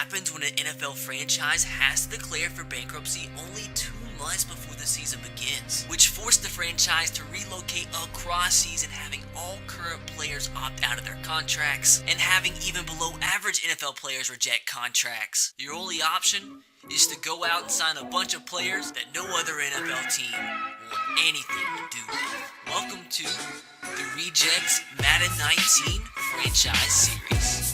happens when an NFL franchise has to declare for bankruptcy only 2 months before the season begins, which forced the franchise to relocate across season, having all current players opt out of their contracts and having even below average NFL players reject contracts. Your only option is to go out and sign a bunch of players that no other NFL team want anything to do with. Welcome to the Rejects Madden 19 franchise series.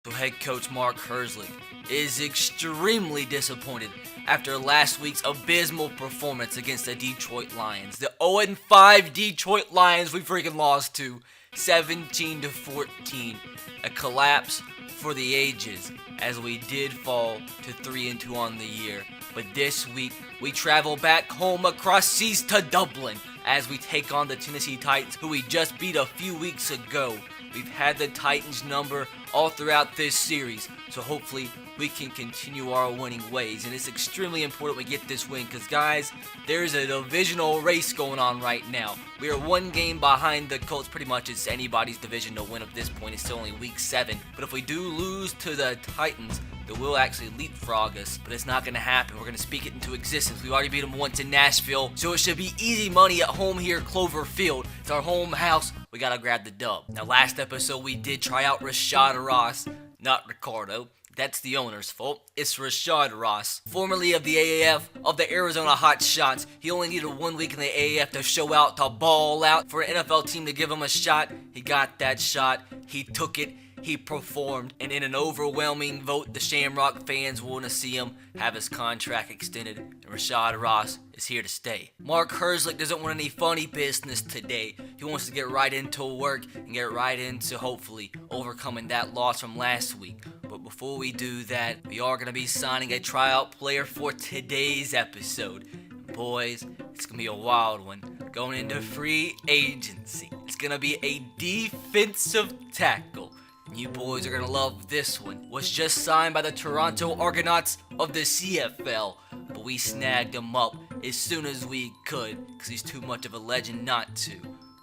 So head coach Mark Herzlich is extremely disappointed after last week's abysmal performance against the Detroit Lions. The 0-5 Detroit Lions we freaking lost to 17-14. A collapse for the ages as we did fall to 3-2 on the year. But this week we travel back home across seas to Dublin as we take on the Tennessee Titans, who we just beat a few weeks ago. We've had the Titans number all throughout this series, so hopefully we can continue our winning ways. And it's extremely important we get this win because, guys, there's a divisional race going on right now. We are 1 game behind the Colts. Pretty much it's anybody's division to win at this point. It's still only week 7. But if we do lose to the Titans, they will actually leapfrog us, but it's not going to happen. We're going to speak it into existence. We already beat them once in Nashville, so it should be easy money at home here at Cloverfield. It's our home house. We got to grab the dub. Now, last episode, we did try out Rashad Ross, not Ricardo. That's the owner's fault. It's Rashad Ross, formerly of the AAF, of the Arizona Hot Shots. He only needed 1 week in the AAF to show out, to ball out, for an NFL team to give him a shot. He got that shot. He took it. He performed, and in an overwhelming vote, the Shamrock fans want to see him have his contract extended, and Rashad Ross is here to stay. Mark Herzlich doesn't want any funny business today. He wants to get right into work and get right into, hopefully, overcoming that loss from last week. But before we do that, we are going to be signing a tryout player for today's episode. Boys, it's going to be a wild one. Going into free agency. It's going to be a defensive tackle. You boys are going to love this one. Was just signed by the Toronto Argonauts of the CFL, but we snagged him up as soon as we could because he's too much of a legend not to.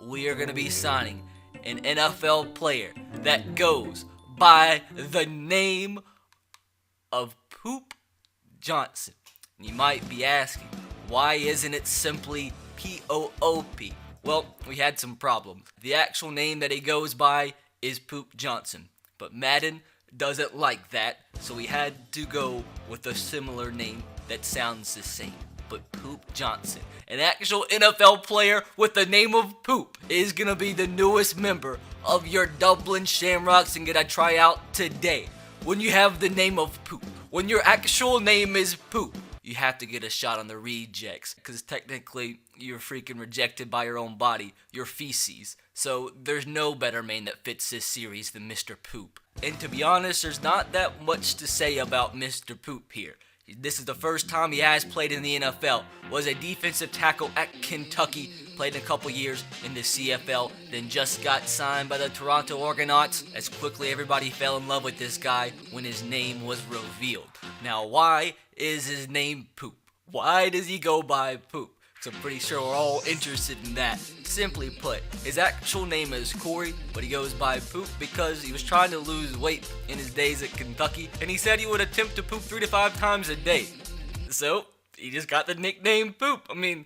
We are going to be signing an NFL player that goes by the name of Poop Johnson. And you might be asking, why isn't it simply P-O-O-P? Well, we had some problems. The actual name that he goes by is Poop Johnson, but Madden doesn't like that, so we had to go with a similar name that sounds the same. But Poop Johnson, an actual NFL player with the name of Poop, is gonna be the newest member of your Dublin Shamrocks and get a tryout today. When you have the name of Poop, when your actual name is Poop, you have to get a shot on the rejects, because technically you're freaking rejected by your own body, your feces. So there's no better name that fits this series than Mr. Poop. And to be honest, there's not that much to say about Mr. Poop here. This is the first time he has played in the NFL. Was a defensive tackle at Kentucky, played a couple years in the CFL, then just got signed by the Toronto Argonauts. As quickly everybody fell in love with this guy when his name was revealed. Now, why is his name Poop? Why does he go by Poop? So I'm pretty sure we're all interested in that. Simply put, his actual name is Corey, but he goes by Poop because he was trying to lose weight in his days at Kentucky, and he said he would attempt to poop 3 to 5 times a day. So, he just got the nickname Poop. I mean,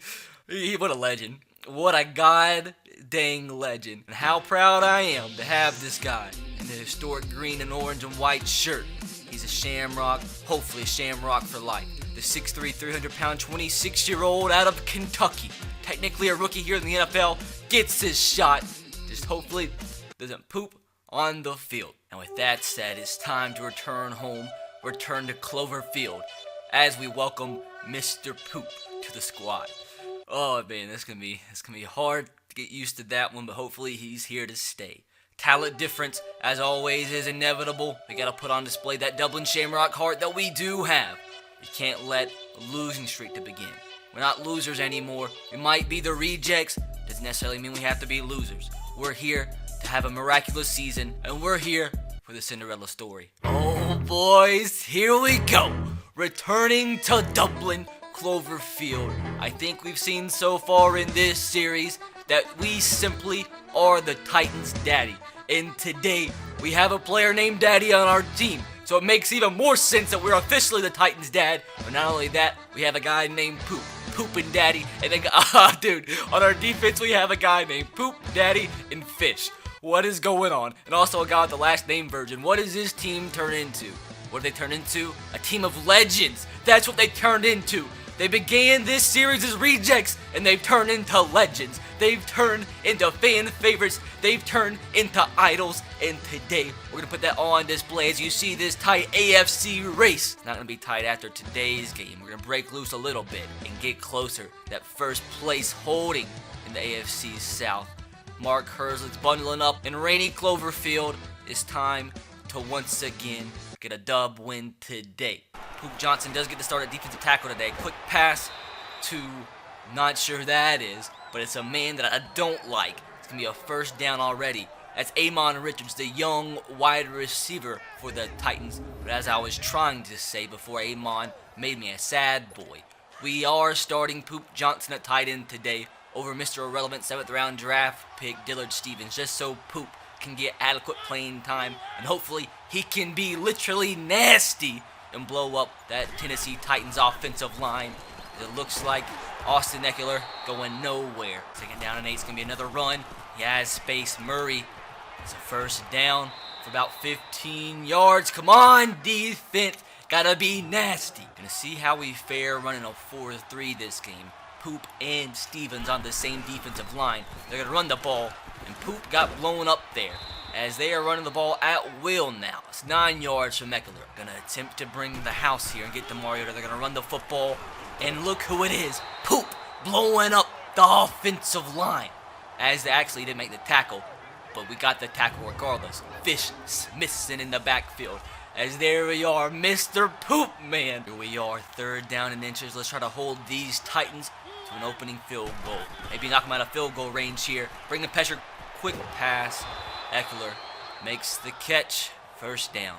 what a legend. What a god dang legend. And how proud I am to have this guy in the historic green and orange and white shirt. He's a Shamrock, hopefully a Shamrock for life. The 6'3", 300-pound, 26-year-old out of Kentucky, technically a rookie here in the NFL, gets his shot. Just hopefully doesn't poop on the field. And with that said, it's time to return home, return to Cloverfield, as we welcome Mr. Poop to the squad. Oh man, it's gonna be hard to get used to that one, but hopefully he's here to stay. Talent difference, as always, is inevitable. We gotta put on display that Dublin Shamrock heart that we do have. We can't let a losing streak to begin. We're not losers anymore. We might be the rejects. Doesn't necessarily mean we have to be losers. We're here to have a miraculous season, and we're here for the Cinderella story. Oh boys, here we go. Returning to Dublin, Cloverfield. I think we've seen so far in this series that we simply are the Titans' daddy. And today, we have a player named Daddy on our team. So it makes even more sense that we're officially the Titans' dad. But not only that, we have a guy named Poop and Daddy. And then, dude, on our defense, we have a guy named Poop, Daddy, and Fish. What is going on? And also a guy with the last name Virgin. What does this team turn into? What did they turn into? A team of legends. That's what they turned into. They began this series as rejects, and they've turned into legends. They've turned into fan favorites. They've turned into idols. And today, we're going to put that all on display as you see this tight AFC race. It's not going to be tight after today's game. We're going to break loose a little bit and get closer. That first place holding in the AFC South. Mark Herzl's bundling up in rainy Cloverfield. It's time to once again get a dub win today. Poop Johnson does get to start at defensive tackle today. Quick pass to, not sure who that is, but it's a man that I don't like. It's going to be a first down already. That's Amon Richards, the young wide receiver for the Titans. But as I was trying to say before Amon made me a sad boy, we are starting Poop Johnson at tight end today over Mr. Irrelevant 7th round draft pick Dillard Stevens, just so Poop can get adequate playing time, and hopefully he can be literally nasty and blow up that Tennessee Titans offensive line. It looks like Austin Eckler going nowhere. 2nd down and 8 is going to be another run. He has space. Murray. It's a first down for about 15 yards. Come on, defense. Gotta be nasty. Gonna see how we fare running a 4-3 this game. Poop and Stevens on the same defensive line. They're going to run the ball, and Poop got blown up there as they are running the ball at will now. It's 9 yards from Eckler. Going to attempt to bring the house here and get to Mariota. They're going to run the football, and look who it is. Poop blowing up the offensive line as they actually didn't make the tackle, but we got the tackle regardless. Fish Smithson in the backfield. As there we are, Mr. Poop Man. Here we are, 3rd down and inches. Let's try to hold these Titans to an opening field goal. Maybe knock them out of field goal range here. Bring the pressure. Quick pass. Eckler makes the catch. First down.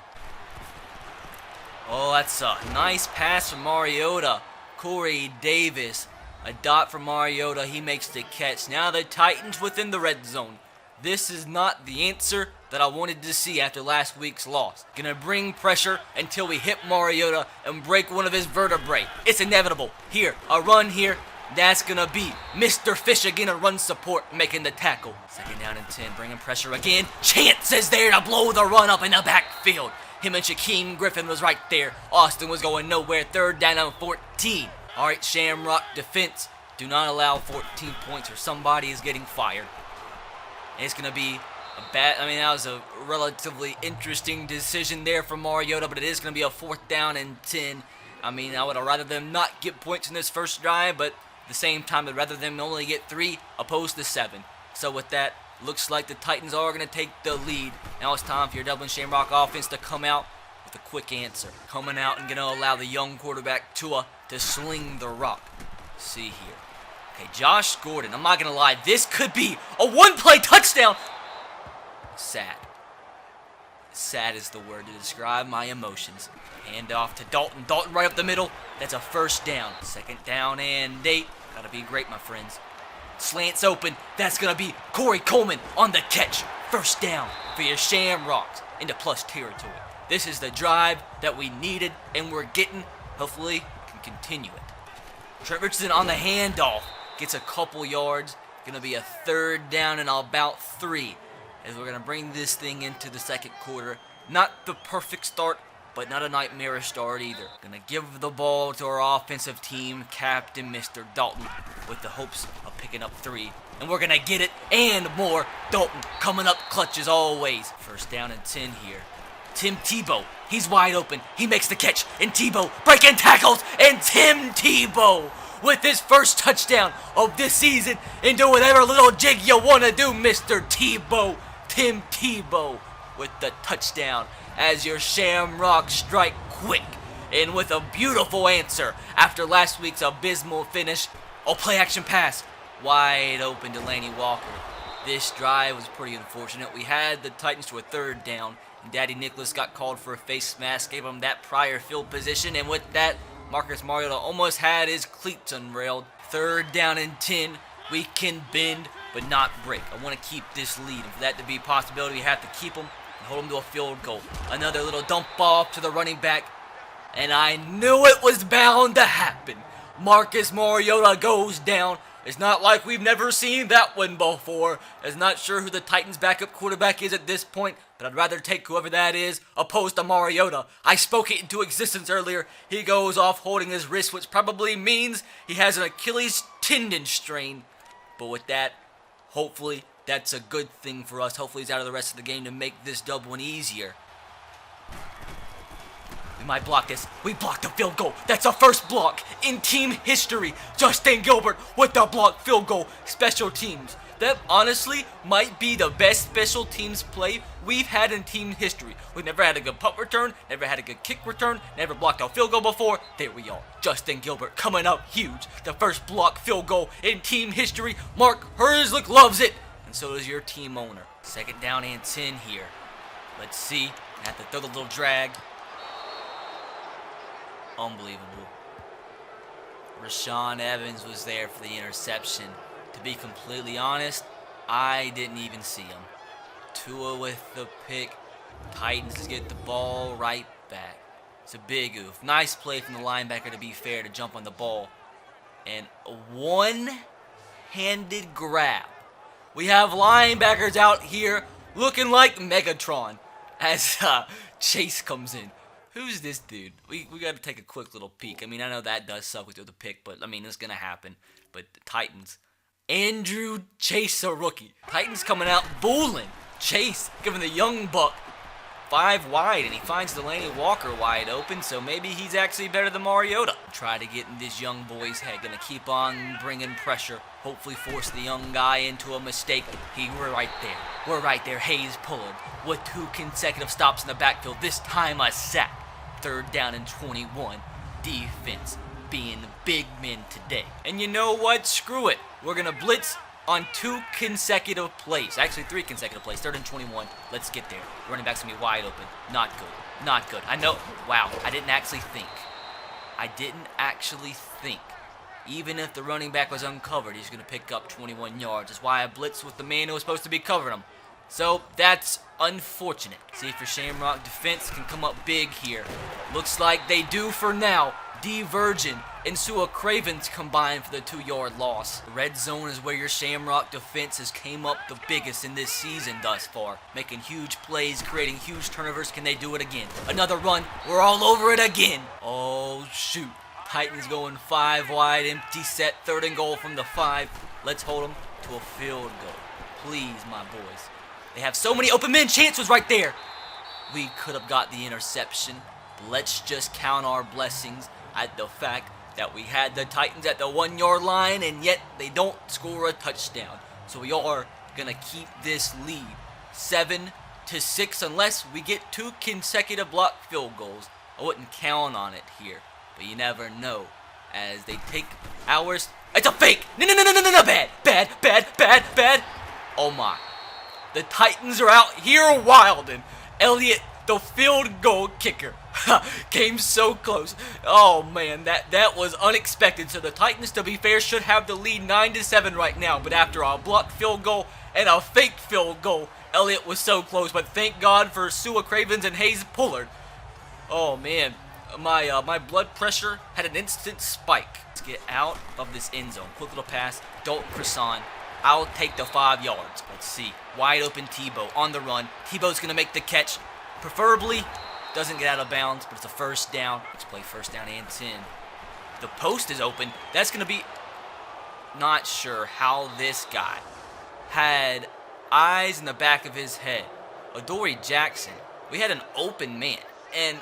Oh, that's a nice pass from Mariota. Corey Davis. A dot from Mariota. He makes the catch. Now the Titans within the red zone. This is not the answer that I wanted to see after last week's loss. Gonna bring pressure until we hit Mariota and break one of his vertebrae. It's inevitable. Here, a run here. That's gonna be Mr. Fish again, a run support, making the tackle. 2nd down and 10, bringing pressure again. Chance is there to blow the run up in the backfield. Him and Shaquem Griffin was right there. Austin was going nowhere. 3rd down and 14. All right, Shamrock defense. Do not allow 14 points or somebody is getting fired. And it's going to be that was a relatively interesting decision there from Mariota, but it is going to be a 4th down and 10. I would have rather them not get points in this first drive, but at the same time, I'd rather them only get 3 opposed to 7. So with that, looks like the Titans are going to take the lead. Now it's time for your Dublin Shamrock offense to come out with a quick answer. Coming out and going to allow the young quarterback Tua to sling the rock. Let's see here. Okay, Josh Gordon, I'm not going to lie, this could be a 1-play touchdown. Sad. Sad is the word to describe my emotions. Hand off to Dalton. Dalton right up the middle. That's a first down. 2nd down and 8. Gotta be great, my friends. Slants open. That's gonna be Corey Coleman on the catch. First down for your Shamrocks into plus territory. This is the drive that we needed and we're getting. Hopefully, can continue it. Trent Richardson on the handoff. Gets a couple yards. Gonna be a 3rd down and about 3. As we're going to bring this thing into the 2nd quarter. Not the perfect start, but not a nightmarish start either. Going to give the ball to our offensive team, Captain Mr. Dalton, with the hopes of picking up 3. And we're going to get it and more. Dalton coming up clutch as always. 1st down and 10 here. Tim Tebow, he's wide open. He makes the catch. And Tebow breaking tackles. And Tim Tebow with his first touchdown of this season. And do whatever little jig you want to do, Mr. Tebow. Tim Tebow with the touchdown as your Shamrock strike quick and with a beautiful answer after last week's abysmal finish. Oh, play action pass. Wide open to Laney Walker. This drive was pretty unfortunate. We had the Titans to a 3rd down and Daddy Nicholas got called for a face mask, gave him that prior field position, and with that, Marcus Mariota almost had his cleats unrailed. 3rd down and 10. We can bend but not break. I want to keep this lead, and for that to be a possibility, we have to keep them and hold them to a field goal. Another little dump off to the running back, and I knew it was bound to happen. Marcus Mariota goes down. It's not like we've never seen that one before. I'm not sure who the Titans' backup quarterback is at this point, but I'd rather take whoever that is opposed to Mariota. I spoke it into existence earlier. He goes off holding his wrist, which probably means he has an Achilles tendon strain. But with that, hopefully that's a good thing for us. Hopefully he's out of the rest of the game to make this dub one easier. We might block this. We blocked a field goal. That's our first block in team history. Justin Gilbert with the blocked field goal. Special teams. That honestly might be the best special teams play we've had in team history. We've never had a good punt return, never had a good kick return, never blocked a field goal before. There we are. Justin Gilbert coming up huge. The first block field goal in team history. Mark Herzlich loves it. And so does your team owner. Second down and 10 here. Let's see. I have to throw the little drag. Unbelievable. Rashaan Evans was there for the interception. To be completely honest, I didn't even see him. Tua with the pick. Titans get the ball right back. It's a big oof. Nice play from the linebacker, to be fair, to jump on the ball. And a one-handed grab. We have linebackers out here looking like Megatron as Chase comes in. Who's this dude? We got to take a quick little peek. I mean, I know that does suck with the pick, but I mean, it's going to happen. But the Titans. Andrew Chase, a rookie. Titans coming out bowling. Chase giving the young buck 5 wide, and he finds Delaney Walker wide open, so maybe he's actually better than Mariota. Try to get in this young boy's head. Going to keep on bringing pressure. Hopefully force the young guy into a mistake. We're right there. We're right there. Hayes Pullard with 2 consecutive stops in the backfield. This time a sack. 3rd down and 21. Defense being the big men today. And you know what? Screw it. We're going to blitz on 2 consecutive plays. Actually, 3 consecutive plays. 3rd and 21. Let's get there. Running back's going to be wide open. Not good. Not good. I know. Wow. I didn't actually think. Even if the running back was uncovered, he's going to pick up 21 yards. That's why I blitzed with the man who was supposed to be covering him. So that's unfortunate. See if your Shamrock defense can come up big here. Looks like they do for now. D. Virgin and Sua Cravens combined for the 2-yard loss. The red zone is where your Shamrock defense has came up the biggest in this season thus far. Making huge plays, creating huge turnovers. Can they do it again? Another run. We're all over it again. Oh, shoot. Titans going 5 wide, empty set, 3rd and goal from the 5. Let's hold them to a field goal. Please, my boys. They have so many open men. Chance was right there. We could have got the interception. But let's just count our blessings at the fact that we had the Titans at the 1-yard line, and yet they don't score a touchdown. So we are going to keep this lead 7-6 unless we get 2 consecutive blocked field goals. I wouldn't count on it here, but you never know as they take ours. It's a fake. No. Bad. Oh my. The Titans are out here wilding. Elliott, the field goal kicker, came so close. Oh man, that was unexpected. So the Titans, to be fair, should have the lead 9-7 right now. But after a blocked field goal and a fake field goal, Elliott was so close. But thank God for Sua Cravens and Hayes Pullard. Oh man, my blood pressure had an instant spike. Let's get out of this end zone. Quick little pass. Dalton Croissant. I'll take the 5 yards. Let's see. Wide open Tebow on the run. Tebow's going to make the catch. Preferably doesn't get out of bounds, but it's a 1st down. Let's play 1st down and 10. The post is open. That's going to be... Not sure how this guy had eyes in the back of his head. Adoree Jackson. We had an open man. And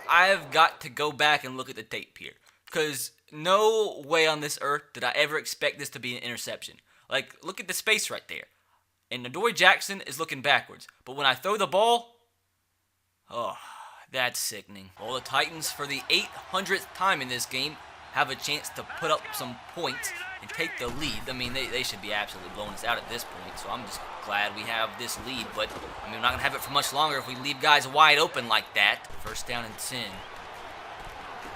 I've got to go back and look at the tape here. Because no way on this earth did I ever expect this to be an interception. Like, look at the space right there. And Adoree Jackson is looking backwards. But when I throw the ball, oh, that's sickening. Well, the Titans, for the 800th time in this game, have a chance to put up some points and take the lead. I mean, they should be absolutely blowing us out at this point. So I'm just glad we have this lead. But, I mean, we're not going to have it for much longer if we leave guys wide open like that. 1st down and 10.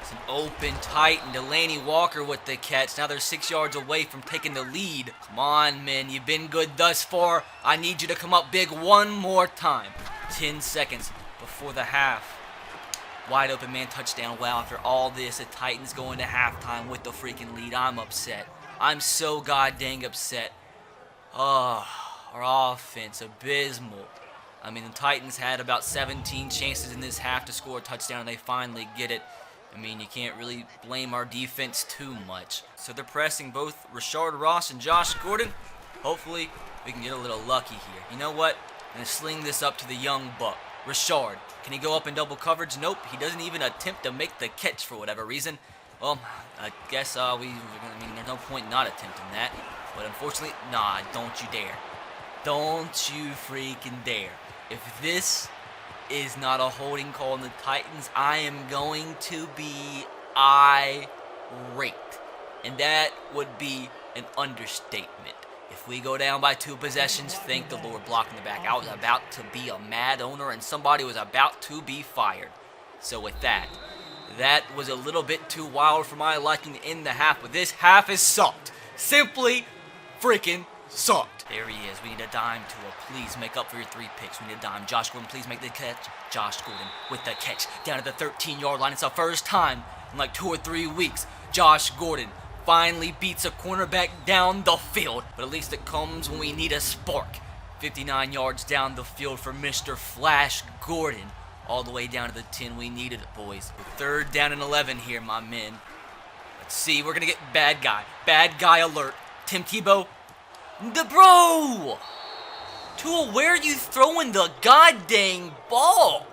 It's an open Titan. Delaney Walker with the catch. Now they're 6 yards away from taking the lead. Come on, man. You've been good thus far. I need you to come up big one more time. 10 seconds before the half. Wide open man touchdown. Wow, after all this, the Titans going to halftime with the freaking lead. I'm upset. I'm so goddamn upset. Oh, our offense, abysmal. I mean, the Titans had about 17 chances in this half to score a touchdown, and they finally get it. I mean, you can't really blame our defense too much. So they're pressing both Rashad Ross and Josh Gordon. Hopefully, we can get a little lucky here. You know what? I'm going to sling this up to the young buck. Rashad, can he go up in double coverage? Nope, he doesn't even attempt to make the catch for whatever reason. Well, I guess there's no point not attempting that. But unfortunately, nah, don't you dare. Don't you freaking dare. If this is not a holding call on the Titans, I am going to be irate. And that would be an understatement. If we go down by 2 possessions, thank the Lord, blocking the back. I was about to be a mad owner, and somebody was about to be fired. So with that was a little bit too wild for my liking to end the half, but this half is sucked. Simply freaking sucked. There he is. We need a dime to please make up for your 3 picks. We need a dime. Josh Gordon, please make the catch. Josh Gordon with the catch down at the 13-yard line. It's the first time in like 2 or 3 weeks Josh Gordon finally beats a cornerback down the field. But at least it comes when we need a spark. 59 yards down the field for Mr. Flash Gordon. All the way down to the 10. We needed it, boys. 3rd down and 11 here, my men. Let's see. We're going to get bad guy. Bad guy alert. Tim Tebow. Bro! Tua, where are you throwing the goddamn ball?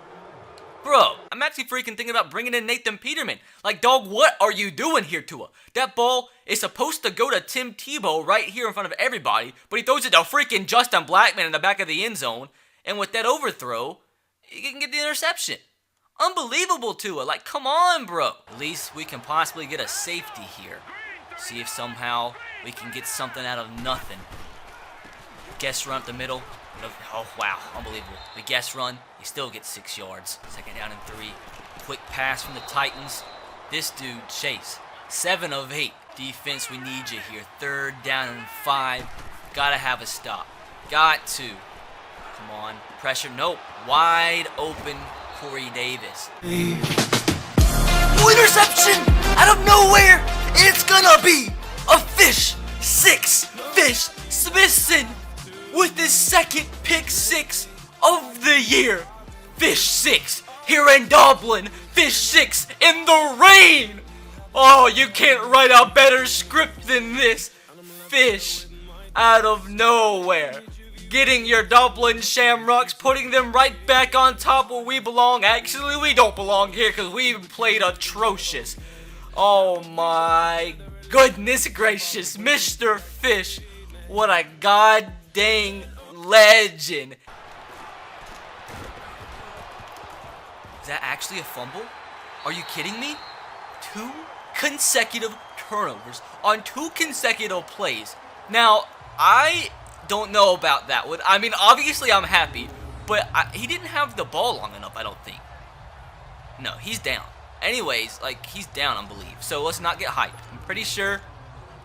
Bro, I'm actually freaking thinking about bringing in Nathan Peterman. Like, dog, what are you doing here, Tua? That ball is supposed to go to Tim Tebow right here in front of everybody, but he throws it to freaking Justin Blackman in the back of the end zone, and with that overthrow, he can get the interception. Unbelievable, Tua. Like, come on, bro. At least we can possibly get a safety here. See if somehow we can get something out of nothing. Guess run up the middle. Oh, wow. Unbelievable. The guess run. He still gets 6 yards. 2nd down and 3. Quick pass from the Titans. This dude, Chase. 7 of 8. Defense, we need you here. 3rd down and 5. Gotta have a stop. Got to. Come on. Pressure. Nope. Wide open Corey Davis. Interception out of nowhere. It's gonna be a fish 6. Fish Smithson with his 2nd pick 6 of the year. Fish 6 here in Dublin. Fish 6 in the rain. Oh, you can't write a better script than this. Fish out of nowhere. Getting your Dublin Shamrocks, putting them right back on top where we belong. Actually, we don't belong here because we played atrocious. Oh my goodness gracious, Mr. Fish. What a god dang legend. Is that actually a fumble? Are you kidding me? 2 consecutive turnovers on 2 consecutive plays. Now, I don't know about that one. I mean, obviously I'm happy, but he didn't have the ball long enough, I don't think. No, he's down. Anyways, like, he's down, I believe. So let's not get hyped. I'm pretty sure.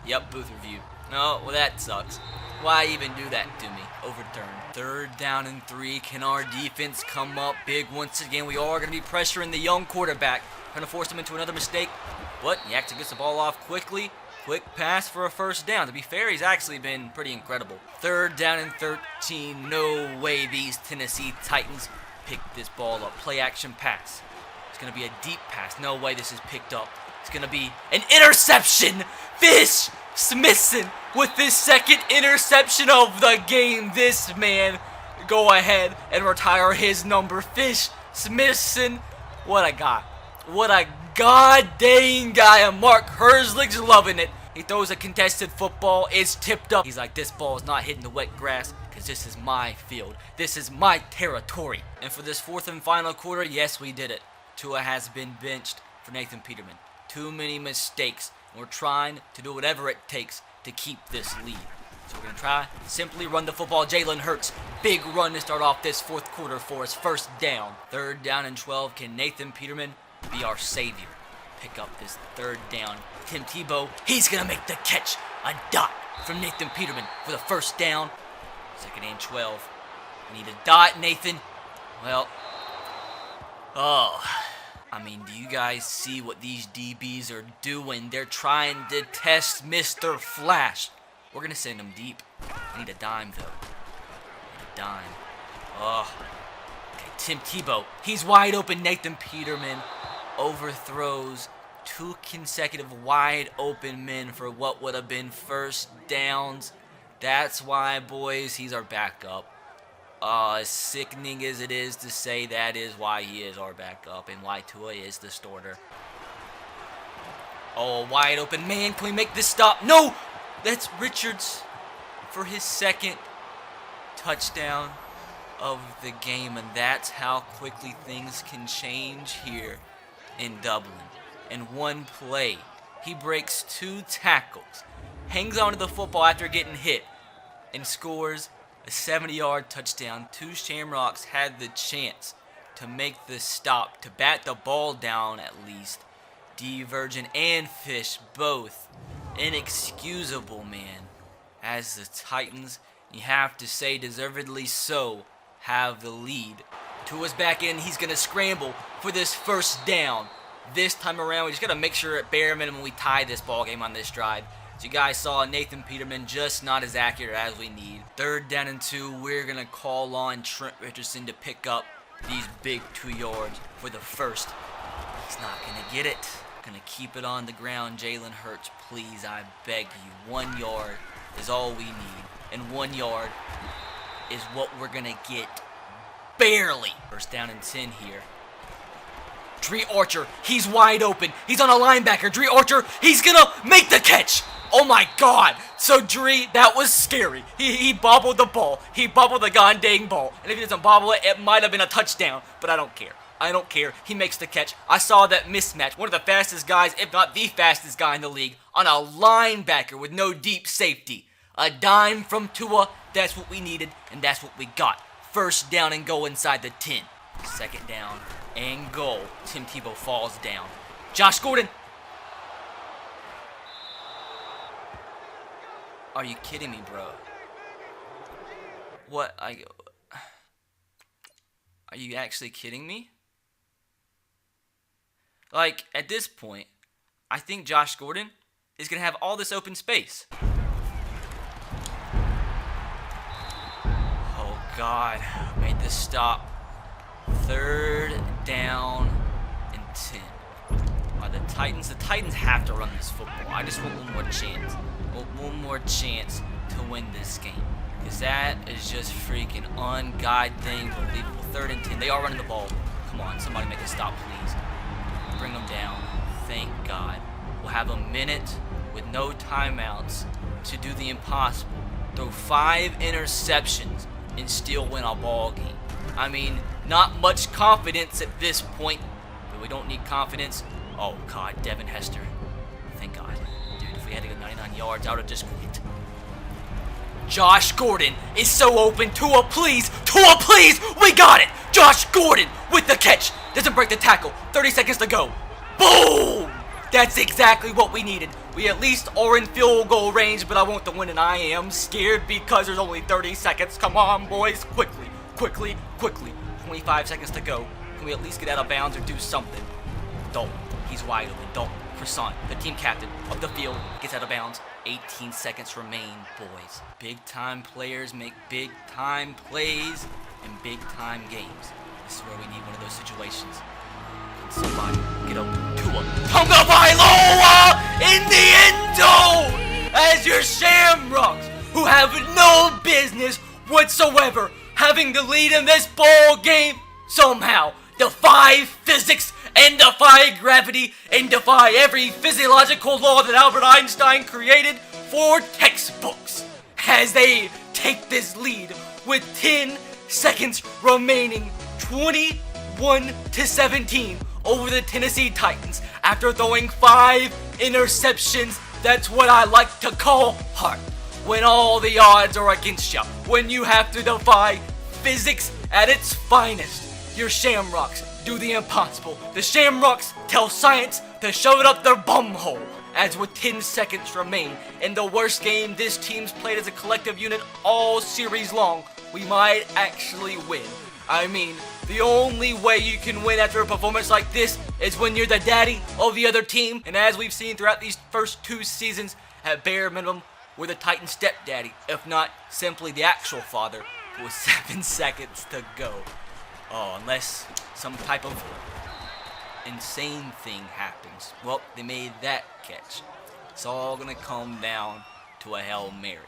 Yep, booth review. No, well, that sucks. Why even do that to me? Overturned. 3rd down and 3. Can our defense come up big once again? We are going to be pressuring the young quarterback. Trying to force him into another mistake. But he actually gets the ball off quickly. Quick pass for a 1st down. To be fair, he's actually been pretty incredible. 3rd down and 13. No way these Tennessee Titans pick this ball up. Play action pass. It's going to be a deep pass. No way this is picked up. It's going to be an interception. Fish Smithson with his 2nd interception of the game. This man go ahead and retire his number. Fish Smithson. What a guy. What a god dang guy. And Mark Herzlig's loving it. He throws a contested football. It's tipped up. He's like, this ball is not hitting the wet grass because this is my field. This is my territory. And for this 4th and final quarter, yes, we did it. Tua has been benched for Nathan Peterman. Too many mistakes. We're trying to do whatever it takes to keep this lead. So we're going to try simply run the football. Jalen Hurts, big run to start off this 4th quarter for us. 1st down. 3rd down and 12. Can Nathan Peterman be our savior? pick up this third down. Tim Tebow, he's going to make the catch. A dot from Nathan Peterman for the first down. 2nd and 12. We need a dot, Nathan. Well, I mean, do you guys see what these DBs are doing? They're trying to test Mr. Flash. We're going to send him deep. I need a dime, though. I need a dime. Okay, Tim Tebow. He's wide open. Nathan Peterman overthrows 2 consecutive wide open men for what would have been first downs. That's why, boys, he's our backup. As sickening as it is to say, that is why he is our backup and why Tua is the starter. Oh, wide open man. Can we make this stop? No! That's Richards for his 2nd touchdown of the game. And that's how quickly things can change here in Dublin. In one play, he breaks 2 tackles, hangs onto the football after getting hit, and scores a 70-yard touchdown. 2 Shamrocks had the chance to make the stop, to bat the ball down at least. D, Virgin, and Fish, both inexcusable, man. As the Titans, you have to say deservedly so, have the lead. Tua's back in. He's going to scramble for this first down. This time around, we just got to make sure at bare minimum we tie this ball game on this drive. So you guys saw Nathan Peterman just not as accurate as we need. 3rd down and 2, we're going to call on Trent Richardson to pick up these big 2 yards for the first. He's not going to get it. Going to keep it on the ground. Jalen Hurts, please, I beg you. 1 yard is all we need. And 1 yard is what we're going to get. Barely. 1st down and 10 here. Dree Archer, he's wide open. He's on a linebacker. Dree Archer, he's going to make the catch. Oh my God. So Dree, that was scary. He bobbled the ball. He bobbled the dang ball. And if he doesn't bobble it, it might have been a touchdown. But I don't care. I don't care. He makes the catch. I saw that mismatch. One of the fastest guys, if not the fastest guy in the league, on a linebacker with no deep safety. A dime from Tua. That's what we needed, and that's what we got. 1st down and goal inside the 10. 2nd down and goal. Tim Tebow falls down. Josh Gordon. Are you kidding me, bro? What? Are you actually kidding me? Like, at this point, I think Josh Gordon is going to have all this open space. Oh, God. Made this stop. 3rd down and 10. The Titans have to run this football. I just want one more chance. One more chance to win this game. Because that is just freaking ungoddamn believable. 3rd and 10. They are running the ball. Come on, somebody make a stop, please. Bring them down. Thank God. We'll have a minute with no timeouts to do the impossible. Throw 5 interceptions and still win a ball game. I mean, not much confidence at this point, but we don't need confidence. Oh, God, Devin Hester. Thank God. Dude, if we had to go 99 yards, I would have just quit. Josh Gordon is so open. Tua, please. Tua, please. We got it. Josh Gordon with the catch. Doesn't break the tackle. 30 seconds to go. Boom. That's exactly what we needed. We at least are in field goal range, but I want the win, and I am scared because there's only 30 seconds. Come on, boys. Quickly, quickly, quickly. 25 seconds to go. Can we at least get out of bounds or do something? Dalton. He's wide open. Dalton. Croissant, the team captain of the field, gets out of bounds. 18 seconds remain, boys. Big-time players make big-time plays in big-time games. This is where we need one of those situations. Can somebody get open? Tua Tagovailoa in the end zone as your Shamrocks, who have no business whatsoever having the lead in this ball game, somehow defy physics and defy gravity and defy every physiological law that Albert Einstein created for textbooks as they take this lead with 10 seconds remaining, 21-17 over the Tennessee Titans after throwing 5 interceptions. That's what I like to call heart. When all the odds are against you, when you have to defy physics at its finest, your Shamrocks do the impossible. The Shamrocks tell science to shove it up their bumhole, as with 10 seconds remain in the worst game this team's played as a collective unit all series long, we might actually win. I mean, the only way you can win after a performance like this is when you're the daddy of the other team, and as we've seen throughout these first 2 seasons, at bare minimum, we're the Titan stepdaddy, if not simply the actual father, with 7 seconds to go. Oh, unless some type of insane thing happens. Well, they made that catch. It's all gonna come down to a Hail Mary.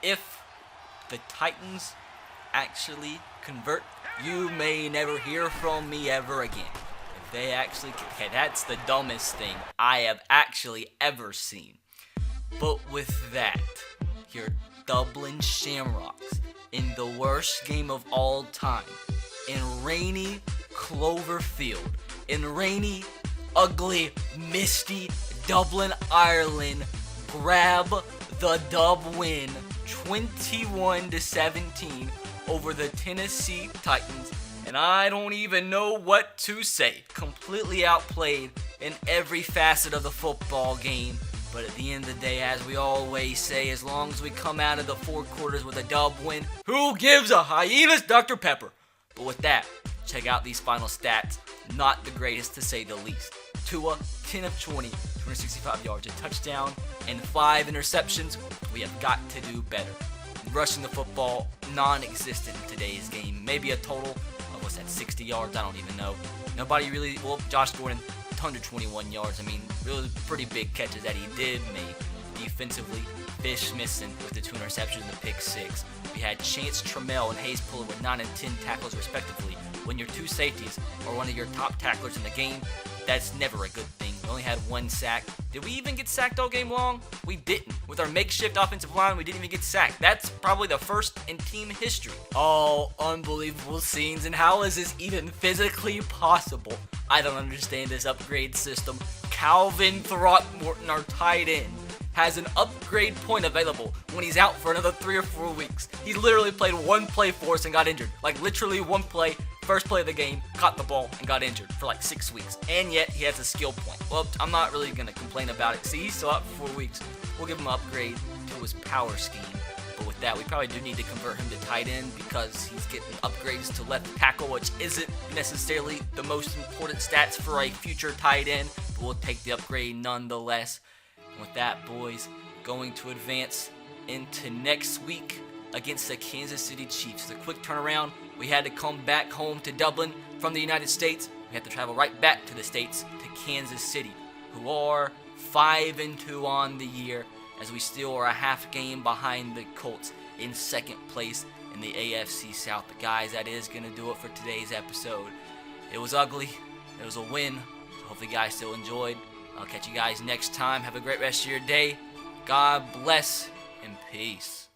If the Titans actually convert, you may never hear from me ever again. If they actually, okay, that's the dumbest thing I have actually ever seen. But with that, your Dublin Shamrocks in the worst game of all time, in rainy Cloverfield, in rainy, ugly, misty Dublin, Ireland, grab the dub win 21-17 over the Tennessee Titans, and I don't even know what to say. Completely outplayed in every facet of the football game, but at the end of the day, as we always say, as long as we come out of the 4 quarters with a dub win, who gives a hyenas Dr. Pepper? But with that, check out these final stats. Not the greatest, to say the least. Tua, 10 of 20, 265 yards, a touchdown, and 5 interceptions. We have got to do better. Rushing the football, non-existent in today's game. Maybe a total of, what's that, 60 yards? I don't even know. Nobody really, well, Josh Gordon, 121 yards. I mean, really pretty big catches that he did make. Defensively, Smithson with the 2 interceptions and the pick 6. We had Chance Trammell and Hayes Puller with 9 and 10 tackles respectively. When your 2 safeties are one of your top tacklers in the game, that's never a good thing. We only had 1 sack. Did we even get sacked all game long? We didn't. With our makeshift offensive line, we didn't even get sacked. That's probably the first in team history. Oh, unbelievable scenes, and how is this even physically possible? I don't understand this upgrade system. Calvin Throckmorton, our tight end, has an upgrade point available when he's out for another 3 or 4 weeks. He literally played 1 play for us and got injured. Like literally 1 play, first play of the game, caught the ball and got injured for like 6 weeks. And yet he has a skill point. Well, I'm not really gonna complain about it. See, he's still out for 4 weeks. We'll give him an upgrade to his power scheme. But with that, we probably do need to convert him to tight end because he's getting upgrades to left tackle, which isn't necessarily the most important stats for a future tight end. But we'll take the upgrade nonetheless. With that, boys, going to advance into next week against the Kansas City Chiefs. The quick turnaround, we had to come back home to Dublin from the United States. We had to travel right back to the States to Kansas City, who are 5-2 on the year, as we still are a half game behind the Colts in 2nd place in the AFC South. But guys, that is going to do it for today's episode. It was ugly. It was a win. So hopefully you guys still enjoyed. I'll catch you guys next time. Have a great rest of your day. God bless and peace.